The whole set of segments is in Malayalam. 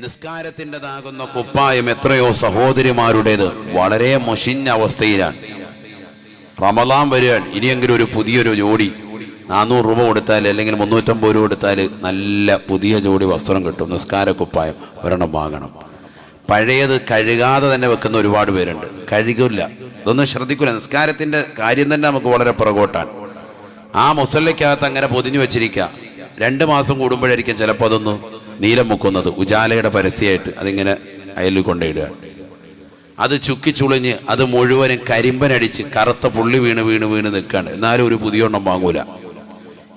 നിസ്കാരത്തിൻ്റെതാകുന്ന കുപ്പായം എത്രയോ സഹോദരിമാരുടേത് വളരെ മൊഷിഞ്ഞ അവസ്ഥയിലാണ്. റമദാൻ വരികയാണ്, ഇനിയെങ്കിലും ഒരു പുതിയൊരു ജോഡി 400 രൂപ കൊടുത്താൽ അല്ലെങ്കിൽ 350 രൂപ കൊടുത്താൽ നല്ല പുതിയ ജോഡി വസ്ത്രം കിട്ടും. നിസ്കാര കുപ്പായം ഒരെണ്ണം വാങ്ങണം. പഴയത് കഴുകാതെ തന്നെ വെക്കുന്ന ഒരുപാട് പേരുണ്ട്. കഴുകില്ല, ഇതൊന്നും ശ്രദ്ധിക്കില്ല. നിസ്കാരത്തിൻ്റെ കാര്യം തന്നെ നമുക്ക് വളരെ പുറകോട്ടാണ്. ആ മുസല്ലയ്ക്കകത്ത് അങ്ങനെ പൊതിഞ്ഞു വെച്ചിരിക്കുക. 2 മാസം കൂടുമ്പോഴായിരിക്കും ചിലപ്പോൾ അതൊന്ന് നീലം മുക്കുന്നത്. ഉജാലയുടെ പരസ്യമായിട്ട് അതിങ്ങനെ അയലിൽ കൊണ്ടിടുകയാണ്. അത് ചുക്കി ചുളിഞ്ഞ് അത് മുഴുവനും കരിമ്പനടിച്ച് കറുത്ത പുള്ളി വീണ് നിൽക്കുകയാണ്. എന്നാലും ഒരു പുതിയ എണ്ണം വാങ്ങൂല.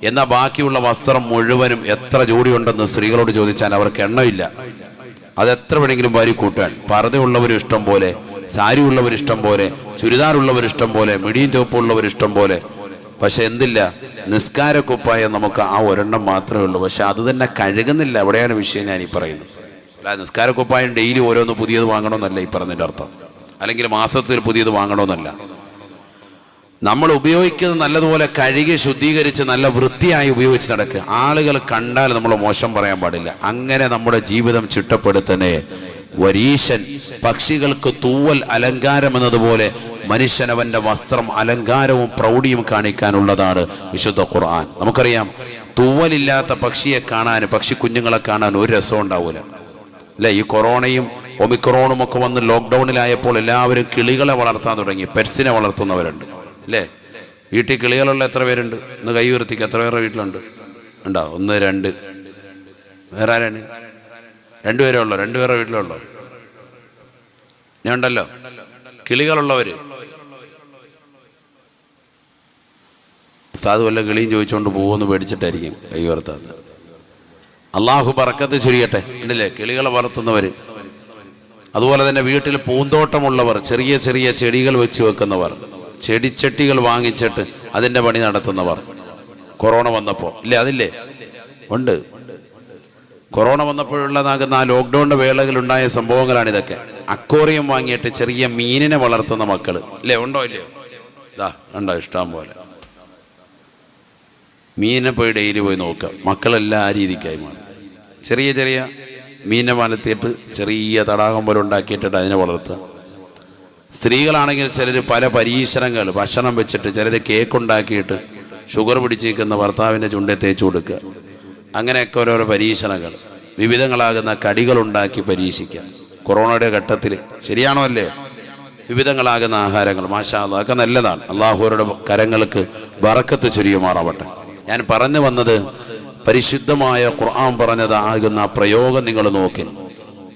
എന്നാൽ ബാക്കിയുള്ള വസ്ത്രം മുഴുവനും എത്ര ജോഡി ഉണ്ടെന്ന് സ്ത്രീകളോട് ചോദിച്ചാൽ അവർക്ക് എണ്ണമില്ല. അതെത്ര വേണമെങ്കിലും വാരി കൂട്ടാൻ. പർദ്ദയുള്ളവർ ഇഷ്ടം പോലെ, സാരി ഉള്ളവർ ഇഷ്ടം പോലെ, ചുരിദാറുള്ളവർ ഇഷ്ടം പോലെ, മിടിയും ചോപ്പുള്ളവർ ഇഷ്ടം പോലെ. പക്ഷെ എന്തില്ല, നിസ്കാര കുപ്പായം നമുക്ക് ആ ഒരെണ്ണം മാത്രമേ ഉള്ളൂ. പക്ഷെ അത് തന്നെ കഴുകുന്നില്ല. അവിടെയാണ് വിഷയം ഞാൻ ഈ പറയുന്നത്. അല്ല, നിസ്കാര കുപ്പായം ഡെയിലി ഓരോന്ന് പുതിയത് വാങ്ങണമെന്നല്ല ഈ പറഞ്ഞതിൻ്റെ അർത്ഥം. അല്ലെങ്കിൽ മാസത്തിൽ പുതിയത് വാങ്ങണമെന്നല്ല. നമ്മൾ ഉപയോഗിക്കുന്നത് നല്ലതുപോലെ കഴുകി ശുദ്ധീകരിച്ച് നല്ല വൃത്തിയായി ഉപയോഗിച്ച് നടക്കുക. ആളുകൾ കണ്ടാൽ നമ്മൾ മോശം പറയാൻ പാടില്ല. അങ്ങനെ നമ്മുടെ ജീവിതം ചിട്ടപ്പെടുത്തണേ. വരീശൻ, പക്ഷികൾക്ക് തൂവൽ അലങ്കാരം എന്നതുപോലെ മനുഷ്യനവന്റെ വസ്ത്രം അലങ്കാരവും പ്രൗഢിയും കാണിക്കാനുള്ളതാണ് വിശുദ്ധ ഖുർആൻ. നമുക്കറിയാം, തൂവലില്ലാത്ത പക്ഷിയെ കാണാൻ, പക്ഷി കുഞ്ഞുങ്ങളെ കാണാൻ ഒരു രസം ഉണ്ടാവില്ല അല്ലേ? ഈ കൊറോണയും ഒമിക്രോണും ഒക്കെ വന്ന് ലോക്ക്ഡൗണിലായപ്പോൾ എല്ലാവരും കിളികളെ വളർത്താൻ തുടങ്ങി. പെറ്റ്സിനെ വളർത്തുന്നവരുണ്ട് അല്ലേ? വീട്ടിൽ കിളികളുള്ള എത്ര പേരുണ്ട്? ഇന്ന് കൈ ഉയർത്തിക്ക്. എത്ര പേരുടെ വീട്ടിലുണ്ട്? ഉണ്ടോ? 1 2. വേറെ ആരാണ്? 2 പേരേ ഉള്ളൂ. 2 പേരുടെ വീട്ടിലുള്ളൂ. ഞാൻ ഉണ്ടല്ലോ കിളികളുള്ളവര്. സാധു വല്ല കിളിയും ചോദിച്ചുകൊണ്ട് പോകുമെന്ന് പേടിച്ചിട്ടായിരിക്കും കൈ ഉയർത്താത്ത. അള്ളാഹു ബറക്കത്ത് ചുരിയട്ടെ. ഉണ്ടല്ലേ കിളികളെ വളർത്തുന്നവർ. അതുപോലെ തന്നെ വീട്ടിൽ പൂന്തോട്ടമുള്ളവർ, ചെറിയ ചെറിയ ചെടികൾ വെച്ച് വെക്കുന്നവർ, ചെടിച്ചട്ടികൾ വാങ്ങിച്ചിട്ട് അതിൻ്റെ പണി നടത്തുന്നവർ. കൊറോണ വന്നപ്പോൾ ഇല്ലേ? അതില്ലേ? ഉണ്ട്. കൊറോണ വന്നപ്പോഴുള്ളതാകുന്ന ആ ലോക്ക്ഡൗണിൻ്റെ വേളകളിലുണ്ടായ സംഭവങ്ങളാണ് ഇതൊക്കെ. അക്വേറിയം വാങ്ങിയിട്ട് ചെറിയ മീനിനെ വളർത്തുന്ന മക്കൾ ഇല്ലേ? ഉണ്ടോ ഇല്ലയോ? ഇതാ ഉണ്ടോ? ഇഷ്ടം പോലെ മീനിനെ പോയി ഡെയിലി പോയി നോക്കുക. മക്കളെല്ലാം ആ രീതിക്കായി മാറി. ചെറിയ ചെറിയ മീനിനെ വളർത്തിയിട്ട് ചെറിയ തടാകം പോലെ ഉണ്ടാക്കിയിട്ടിട്ട് അതിനെ വളർത്തുക. സ്ത്രീകളാണെങ്കിൽ ചിലർ പല പരീക്ഷണങ്ങൾ, ഭക്ഷണം വെച്ചിട്ട് ചിലർ കേക്ക് ഉണ്ടാക്കിയിട്ട് ഷുഗർ പിടിച്ചിരിക്കുന്ന ഭർത്താവിൻ്റെ ചുണ്ടേ തേച്ച് കൊടുക്കുക. അങ്ങനെയൊക്കെ ഓരോരോ പരീക്ഷണങ്ങൾ, വിവിധങ്ങളാകുന്ന കടികളുണ്ടാക്കി പരീക്ഷിക്കുക. കൊറോണയുടെ ഘട്ടത്തിൽ ശരിയാണോ അല്ലേ? വിവിധങ്ങളാകുന്ന ആഹാരങ്ങൾ, മാഷാ അല്ലാഹ്, അതൊക്കെ നല്ലതാണ്. അള്ളാഹുവരുടെ കരങ്ങൾക്ക് ബറക്കത്ത് ചൊരിയുമാറാവട്ടെ. ഞാൻ പറഞ്ഞു വന്നത്, പരിശുദ്ധമായ ഖുർആൻ പറഞ്ഞതാകുന്ന പ്രയോഗം നിങ്ങൾ നോക്കി.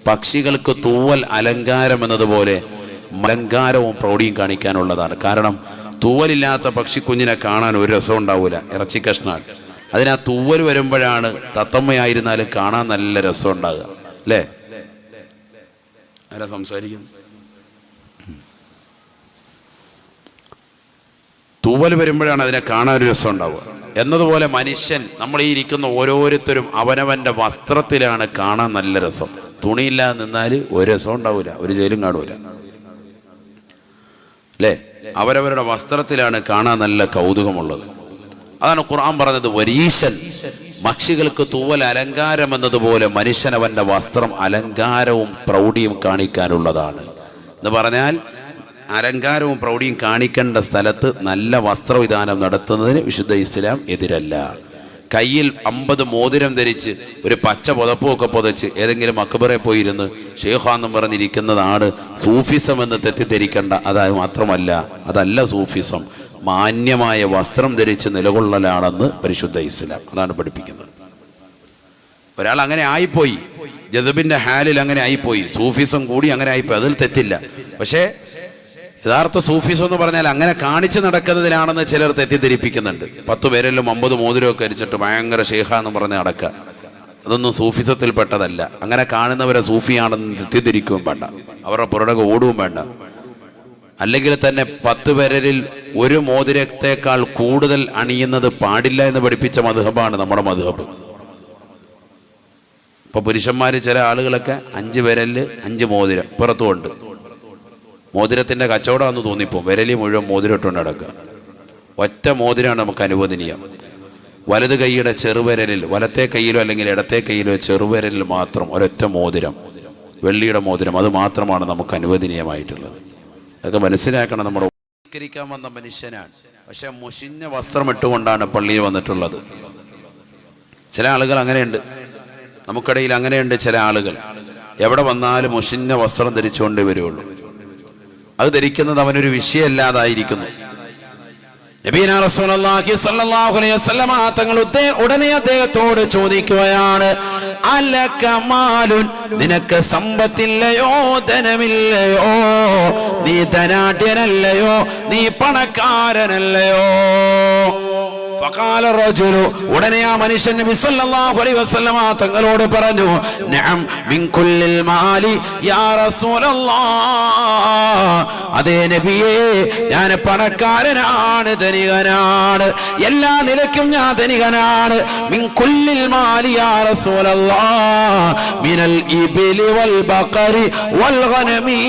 പക്ഷികൾക്ക് തൂവൽ അലങ്കാരം എന്നതുപോലെ അലങ്കാരവും പ്രൗഢിയും കാണിക്കാനുള്ളതാണ്. കാരണം തൂവലില്ലാത്ത പക്ഷിക്കുഞ്ഞിനെ കാണാൻ ഒരു രസം ഉണ്ടാവില്ല. ഇറച്ചി കഷ്ണാൻ അതിനാ തൂവൽ വരുമ്പോഴാണ് തത്തമ്മയായിരുന്നാലും കാണാൻ നല്ല രസം ഉണ്ടാകുക അല്ലേ? ആരാ സംസാരിക്കുന്നു? തൂവൽ വരുമ്പോഴാണ് അതിനെ കാണാൻ ഒരു രസം ഉണ്ടാവുക. എന്നതുപോലെ മനുഷ്യൻ, നമ്മൾ ഈ ഇരിക്കുന്ന ഓരോരുത്തരും അവനവൻ്റെ വസ്ത്രത്തിലാണ് കാണാൻ നല്ല രസം. തുണിയില്ലാതെ നിന്നാൽ ഒരു രസം ഉണ്ടാവില്ല, ഒരു ജയിലും കാണൂല അല്ലേ? അവരവരുടെ വസ്ത്രത്തിലാണ് കാണാൻ നല്ല കൗതുകമുള്ളത്. അതാണ് ഖുർആൻ പറഞ്ഞത്, വരീശൻ, പക്ഷികൾക്ക് തൂവൽ അലങ്കാരം എന്നതുപോലെ മനുഷ്യനവൻ്റെ വസ്ത്രം അലങ്കാരവും പ്രൗഢിയും കാണിക്കാനുള്ളതാണ് എന്ന് പറഞ്ഞാൽ, അലങ്കാരവും പ്രൗഢിയും കാണിക്കേണ്ട സ്ഥലത്ത് നല്ല വസ്ത്രവിധാനം നടത്തുന്നതിന് വിശുദ്ധ ഇസ്ലാം എതിരല്ല. കയ്യിൽ 50 മോതിരം ധരിച്ച് ഒരു പച്ച പുതപ്പൊക്കെ പുതച്ച് ഏതെങ്കിലും അക്ബറെ പോയിരുന്ന് ഷെയ്ഖാന്നും പറഞ്ഞിരിക്കുന്നതാണ് സൂഫിസം എന്ന് തെറ്റിദ്ധരിക്കേണ്ട. അത് മാത്രമല്ല, അതല്ല സൂഫിസം. മാന്യമായ വസ്ത്രം ധരിച്ച് നിലകൊള്ളലാണെന്ന് പരിശുദ്ധ ഇസ്ലാം അതാണ് പഠിപ്പിക്കുന്നത്. ഒരാൾ അങ്ങനെ ആയിപ്പോയി, ജദബിൻ്റെ ഹാലിൽ അങ്ങനെ ആയിപ്പോയി, സൂഫിസം കൂടി അങ്ങനെ ആയിപ്പോയി, അതിൽ തെറ്റില്ല. പക്ഷേ യഥാർത്ഥ സൂഫിസം എന്ന് പറഞ്ഞാൽ അങ്ങനെ കാണിച്ച് നടക്കുന്നതിനാണെന്ന് ചിലർ തെറ്റിദ്ധരിപ്പിക്കുന്നുണ്ട്. 10 പേരെല്ലാം 50 മോതിരമൊക്കെ അരിച്ചിട്ട് ഭയങ്കര ഷെയ്ഖാന്ന് പറഞ്ഞ് നടക്കുക. അതൊന്നും സൂഫിസത്തിൽപ്പെട്ടതല്ല. അങ്ങനെ കാണുന്നവരെ സൂഫിയാണെന്ന് തെറ്റിദ്ധരിക്കുകയും വേണ്ട, അവരുടെ പുറകെ ഓടുകയും വേണ്ട. അല്ലെങ്കിൽ തന്നെ 10 പേരിൽ ഒരു മോതിരത്തേക്കാൾ കൂടുതൽ അണിയുന്നത് പാടില്ല എന്ന് പഠിപ്പിച്ച മദ്ഹബാണ് നമ്മുടെ മദ്ഹബ്. ഇപ്പോൾ പുരുഷന്മാർ ചില ആളുകളൊക്കെ 5 വിരലിൽ 5 മോതിരം പുറത്തുകൊണ്ട് മോതിരത്തിൻ്റെ കച്ചവടമാണെന്ന് തോന്നിപ്പോൾ വിരലി മുഴുവൻ മോതിരം ഇട്ടുകൊണ്ട് നടക്കുക. ഒറ്റ മോതിരമാണ് നമുക്ക് അനുവദനീയം. വലത് കൈയുടെ ചെറുവിരലിൽ, വലത്തെ കൈയിലോ അല്ലെങ്കിൽ ഇടത്തെ കൈയിലോ ചെറുവിരലിൽ മാത്രം ഒരൊറ്റ മോതിരം, വെള്ളിയുടെ മോതിരം, അത് മാത്രമാണ് നമുക്ക് അനുവദനീയമായിട്ടുള്ളത്. അതൊക്കെ മനസ്സിലാക്കണം. നമ്മുടെ നമസ്കരിക്കാൻ വന്ന മനുഷ്യനാണ്, പക്ഷെ മുഷിഞ്ഞ വസ്ത്രം ഇട്ടുകൊണ്ടാണ് പള്ളിയിൽ വന്നിട്ടുള്ളത്. ചില ആളുകൾ അങ്ങനെയുണ്ട്, നമുക്കിടയിൽ അങ്ങനെയുണ്ട്. ചില ആളുകൾ എവിടെ വന്നാലും മുഷിഞ്ഞ വസ്ത്രം ധരിച്ചുകൊണ്ടേ വരുള്ളൂ. അത് ധരിക്കുന്നത് അവനൊരു വിഷയമല്ലാതായിരിക്കുന്നു. നബിയനാ റസൂലുള്ളാഹി സ്വല്ലല്ലാഹു അലൈഹി വസല്ലമ തങ്ങൾ ഉടനെ അദ്ദേഹത്തോട് ചോദിക്കുകയാണ്, അലക മാലുൻ, നിനക്ക് സമ്പത്തില്ലയോ, ധനമില്ലയോ, നീ ധനാഢ്യനല്ലയോ, നീ പണക്കാരനല്ലയോ? ഫഖാല റജുലു, ഉടനെ ആ മനുഷ്യൻ നബി സല്ലല്ലാഹു അലൈഹി വസല്ലമ തങ്ങളോട് പറഞ്ഞു, നഅം മിൻ കുല്ലിൽ മാലി യാ റസൂലല്ലാഹ്, അതേ നബിയേ, ഞാൻ പണക്കാരനാണ്, ധനികനാണ്, എല്ലാ നിലയ്ക്കും ഞാൻ ധനികനാണ്. മിൻ കുല്ലിൽ മാലി യാ റസൂലല്ലാഹ്, മിനൽ ഇബ്ലി വൽ ബഖരി വൽ ഗനമി,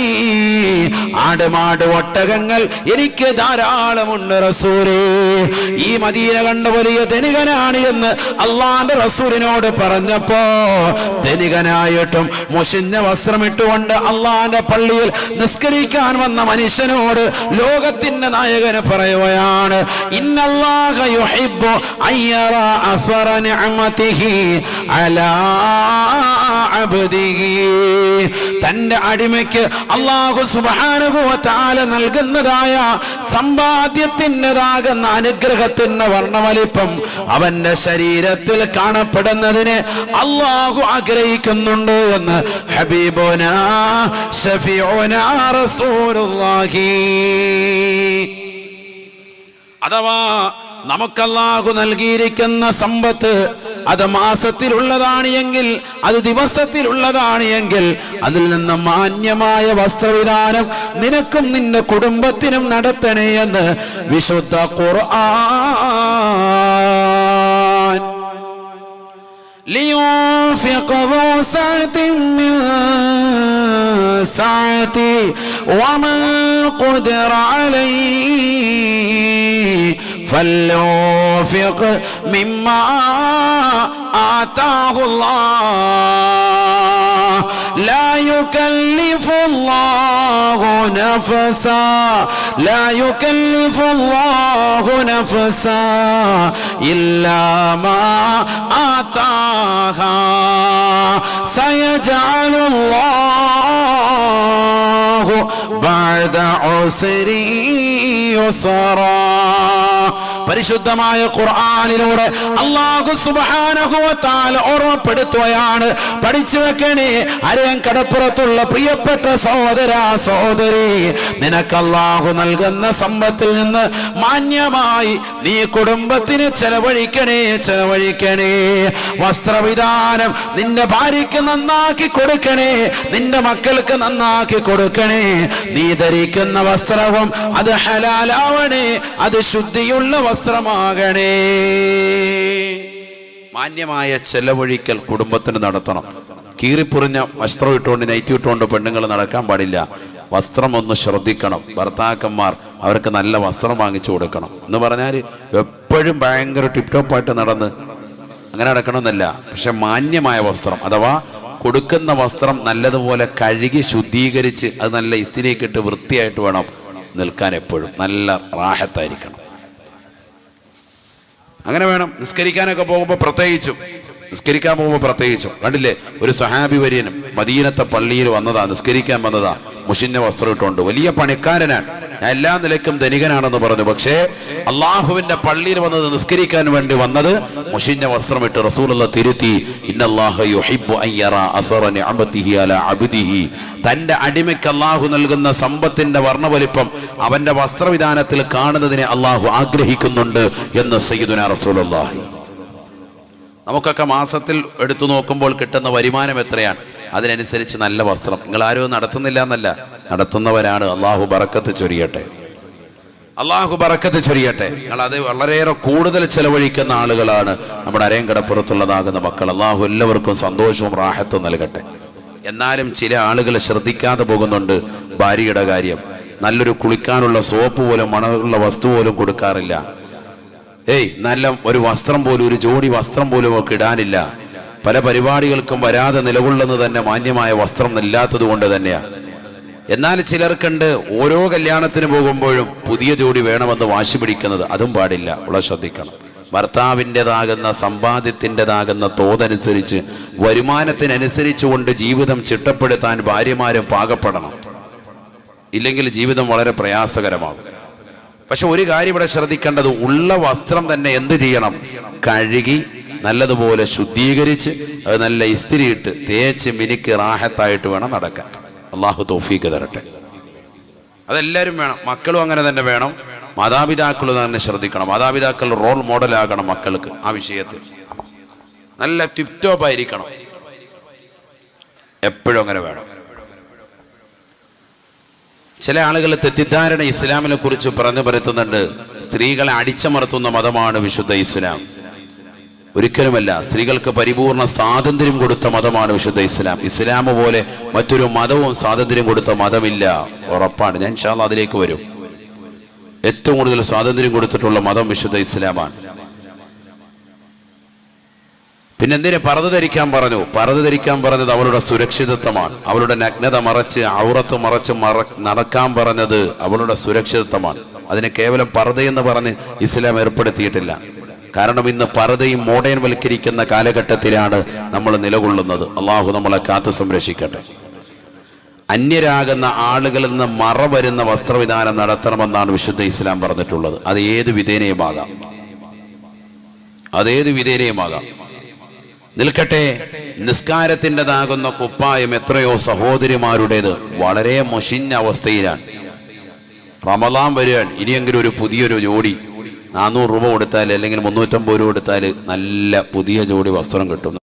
ആടുമാട് ഒട്ടകങ്ങൾ എനിക്ക് ധാരാളമുണ്ട് റസൂലേ. ഈ മദീന കണ്ട വലിയ ധനികനാണ് എന്ന് അള്ളാന്റെ റസൂലിനോട് പറഞ്ഞപ്പോ, ധനികനായിട്ടും മുഷിഞ്ഞ വസ്ത്രമിട്ടുകൊണ്ട് അള്ളാന്റെ പള്ളിയിൽ നിസ്കരിക്കാൻ വന്ന മനുഷ്യനോട് ലോകത്തിന്റെ നായകന് പറയുകയാണ്, ഇന്നല്ലാഹ യുഹിബ്ബു അയ്യറ അസറ നിഅമതിഹി അലാ അബ്ദിഹി, തന്റെ അടിമയ്ക്ക് അല്ലാഹു സുബ്ഹാനഹു വ തആല നൽകുന്നതായ സമ്പാദ്യത്തിൻ്റെതാകുന്ന അനുഗ്രഹത്തിന്റെ വർണ്ണവലിപ്പം അവന്റെ ശരീരത്തിൽ കാണപ്പെടുന്നതിന് അല്ലാഹു ആഗ്രഹിക്കുന്നുണ്ട് എന്ന് ഹബീബുനാ ശഫീഉനാ റസൂലുള്ളാഹി. അഥവാ നമുക്ക് അല്ലാഹു നൽകിയിരിക്കുന്ന സമ്പത്ത് അത് മാസത്തിലുള്ളതാണ് എങ്കിൽ, അത് ദിവസത്തിലുള്ളതാണ് എങ്കിൽ, അതിൽ നിന്ന് മാന്യമായ വസ്ത്രവിധാനം നിനക്കും നിന്റെ കുടുംബത്തിനും നടത്തണേ എന്ന് വിശുദ്ധ ഖുർആൻ. لينفق ذو سعة من سعته ومن قدر عليه فلينفق مما آتاه الله لا يكلف الله نفسا لا يكلف الله نفسا إلا ما آتاها سيجعل الله بعد عسر يسرا. പരിശുദ്ധമായ ഖുർആനിലൂടെ അല്ലാഹു സുബ്ഹാനഹു വ തആല ഓർമ്മപ്പെടുത്തുകയാണ്, പഠിച്ചു വെക്കണേ അരയൻ കടപ്പുറത്തുള്ള പ്രിയപ്പെട്ട സഹോദര സഹോദരി, നിനക്ക് അല്ലാഹു നൽകുന്ന സമ്പത്തിൽ നിന്ന് മാന്യമായി നീ കുടുംബത്തിന് ചെലവഴിക്കണേ. വസ്ത്രവിധാനം നിന്റെ ഭാര്യയ്ക്ക് നന്നാക്കി കൊടുക്കണേ, നിന്റെ മക്കൾക്ക് നന്നാക്കി കൊടുക്കണേ. നീ ധരിക്കുന്ന വസ്ത്രവും അത് ഹലാലാവണേ, അത് ശുദ്ധിയുള്ള വസ്ത്രമാകണേ. മാന്യമായ ചെലവഴിക്കൽ കുടുംബത്തിന് നടത്തണം. കീറിപ്പൊറിഞ്ഞ വസ്ത്രം ഇട്ടുകൊണ്ട്, നൈറ്റി ഇട്ടുകൊണ്ട് പെണ്ണുങ്ങൾ നടക്കാൻ പാടില്ല. വസ്ത്രം ഒന്ന് ശ്രദ്ധിക്കണം. ഭർത്താക്കന്മാർ അവർക്ക് നല്ല വസ്ത്രം വാങ്ങിച്ചു കൊടുക്കണം. എന്ന് പറഞ്ഞാൽ എപ്പോഴും ഭയങ്കര ടിപ് ടോപ്പായിട്ട് നടന്ന് അങ്ങനെ നടക്കണമെന്നല്ല, പക്ഷെ മാന്യമായ വസ്ത്രം, അഥവാ കൊടുക്കുന്ന വസ്ത്രം നല്ലതുപോലെ കഴുകി ശുദ്ധീകരിച്ച് അത് നല്ല ഇസ്തിരിയിക്കിട്ട് വൃത്തിയായിട്ട് വേണം നിൽക്കാൻ. എപ്പോഴും നല്ല റാഹത്തായിരിക്കണം. അങ്ങനെ വേണം. നിസ്കരിക്കാൻ പോകുമ്പോൾ പ്രത്യേകിച്ചും കണ്ടില്ലേ, ഒരു സഹാബി വര്യനും മദീനത്തെ പള്ളിയിൽ വന്നതാ, നിസ്കരിക്കാൻ വന്നതാ, മുഷിഞ്ഞ വസ്ത്രം ഇട്ടുകൊണ്ട്. വലിയ പണിക്കാരനാണ്, ഞാൻ എല്ലാ നിലയ്ക്കും ധനികനാണെന്ന് പറഞ്ഞു. പക്ഷേ അള്ളാഹുവിന്റെ പള്ളിയിൽ വന്നത് നിസ്കരിക്കാൻ വേണ്ടി വന്നത് മുഷിഞ്ഞ വസ്ത്രം ഇട്ട്. റസൂലുള്ളാഹി തിരുത്തി, ഇന്നല്ലാഹ യുഹിബ്ബു അൻ യറാ അസറ നിഅമതിഹി അലാ അബ്ദിഹി, തന്റെ അടിമയ്ക്ക് അള്ളാഹു നൽകുന്ന സമ്പത്തിന്റെ വർണ്ണവലിപ്പം അവന്റെ വസ്ത്രവിധാനത്തിൽ കാണുന്നതിനെ അള്ളാഹു ആഗ്രഹിക്കുന്നുണ്ട് എന്ന് സയ്യിദുനാ റസൂലുള്ളാഹി. നമുക്കൊക്കെ മാസത്തിൽ എടുത്തു നോക്കുമ്പോൾ കിട്ടുന്ന വരുമാനം എത്രയാണ്, അതിനനുസരിച്ച് നല്ല വസ്ത്രം. നിങ്ങൾ ആരും നടത്തുന്നില്ല എന്നല്ല, നടത്തുന്നവരാണ്. അള്ളാഹു ബറക്കത്ത് ചൊരിയട്ടെ. നിങ്ങൾ അത് വളരെയേറെ കൂടുതൽ ചെലവഴിക്കുന്ന ആളുകളാണ് നമ്മുടെ അരയങ്കടപ്പുറത്തുള്ളതാകുന്ന മക്കൾ. അള്ളാഹു എല്ലാവർക്കും സന്തോഷവും റാഹത്തും നൽകട്ടെ. എന്നാലും ചില ആളുകൾ ശ്രദ്ധിക്കാതെ പോകുന്നുണ്ട്. ഭാര്യയുടെ കാര്യം, നല്ലൊരു കുളിക്കാനുള്ള സോപ്പ് പോലും മണമുള്ള വസ്തു പോലും കൊടുക്കാറില്ല. നല്ല ഒരു വസ്ത്രം പോലും, ഒരു ജോഡി വസ്ത്രം പോലും ഒക്കെ ഇടാനില്ല. പല പരിപാടികൾക്കും വരാതെ നിലകൊള്ളുന്നത് തന്നെ മാന്യമായ വസ്ത്രം ഇല്ലാത്തത് കൊണ്ട് തന്നെയാണ്. എന്നാൽ ചിലർക്കുണ്ട് ഓരോ കല്യാണത്തിന് പോകുമ്പോഴും പുതിയ ജോഡി വേണമെന്ന് വാശി പിടിക്കുന്നത്. അതും പാടില്ല, വളരെ ശ്രദ്ധിക്കണം. ഭർത്താവിൻ്റെതാകുന്ന സമ്പാദ്യത്തിൻ്റെതാകുന്ന തോതനുസരിച്ച്, വരുമാനത്തിനനുസരിച്ചുകൊണ്ട് ജീവിതം ചിട്ടപ്പെടുത്താൻ ഭാര്യമാരും പാകപ്പെടണം. ഇല്ലെങ്കിൽ ജീവിതം വളരെ പ്രയാസകരമാകും. പക്ഷെ ഒരു കാര്യം ഇവിടെ ശ്രദ്ധിക്കേണ്ടത്, ഉള്ള വസ്ത്രം തന്നെ എന്ത് ചെയ്യണം? കഴുകി നല്ലതുപോലെ ശുദ്ധീകരിച്ച് അത് നല്ല ഇസ്തിരിയിട്ട് തേച്ച് മിനുക്ക് റാഹത്തായിട്ട് വേണം നടക്കാൻ. അള്ളാഹു തൗഫീഖ് തരട്ടെ. അതെല്ലാവരും വേണം. മക്കളും അങ്ങനെ തന്നെ വേണം. മാതാപിതാക്കളും തന്നെ ശ്രദ്ധിക്കണം. മാതാപിതാക്കൾ റോൾ മോഡലാകണം മക്കൾക്ക്. ആ വിഷയത്തിൽ നല്ല ടിപ് ടോപ്പ് ആയിരിക്കണം. എപ്പോഴും അങ്ങനെ വേണം. ചില ആളുകൾ തെറ്റിദ്ധാരണ ഇസ്ലാമിനെ കുറിച്ച് പറഞ്ഞു പരത്തുന്നുണ്ട്. സ്ത്രീകളെ അടിച്ചമർത്തുന്ന മതമാണ് വിശുദ്ധ ഇസ്ലാം. ഒരിക്കലുമല്ല. സ്ത്രീകൾക്ക് പരിപൂർണ സ്വാതന്ത്ര്യം കൊടുത്ത മതമാണ് വിശുദ്ധ ഇസ്ലാം. ഇസ്ലാം പോലെ മറ്റൊരു മതവും സ്വാതന്ത്ര്യം കൊടുത്ത മതമില്ല, ഉറപ്പാണ്. ഞാൻ ഇൻഷാ അല്ലാഹ് അതിലേക്ക് വരും. ഏറ്റവും കൂടുതൽ സ്വാതന്ത്ര്യം കൊടുത്തിട്ടുള്ള മതം വിശുദ്ധ ഇസ്ലാമാണ്. പിന്നെന്തിനെ പർദ്ദ ധരിക്കാൻ പറഞ്ഞു? പർദ്ദ ധരിക്കാൻ പറഞ്ഞത് അവളുടെ സുരക്ഷിതത്വമാണ്. അവളുടെ നഗ്നത മറച്ച്, ഔറത്ത് മറച്ച് നടക്കാൻ പറഞ്ഞത് അവളുടെ സുരക്ഷിതത്വമാണ്. അതിനെ കേവലം പർദ്ദയെന്ന് പറഞ്ഞ് ഇസ്ലാം ഏർപ്പെടുത്തിയിട്ടില്ല. കാരണം ഇന്ന് പർദ്ദയും മോഡേൺ വൽക്കരിക്കുന്ന കാലഘട്ടത്തിലാണ് നമ്മൾ നിലകൊള്ളുന്നത്. അള്ളാഹു നമ്മളെ കാത്തു സംരക്ഷിക്കട്ടെ. അന്യരാകുന്ന ആളുകളിൽ നിന്ന് മറ വരുന്ന വസ്ത്രവിധാനം നടത്തണമെന്നാണ് വിശുദ്ധ ഇസ്ലാം പറഞ്ഞിട്ടുള്ളത്. അത് ഏത് വിധേനയുമാകാം, അതേത് വിധേനയുമാകാം. നിൽക്കട്ടെ, നിസ്കാരത്തിൻ്റെതാകുന്ന കുപ്പായം എത്രയോ സഹോദരിമാരുടേത് വളരെ മുഷിഞ്ഞ അവസ്ഥയിലാണ്. റമളാൻ വരികയാണ്. ഇനിയെങ്കിലും ഒരു പുതിയൊരു ജോഡി 400 രൂപ കൊടുത്താൽ അല്ലെങ്കിൽ 350 രൂപ കൊടുത്താൽ നല്ല പുതിയ ജോഡി വസ്ത്രം കിട്ടും.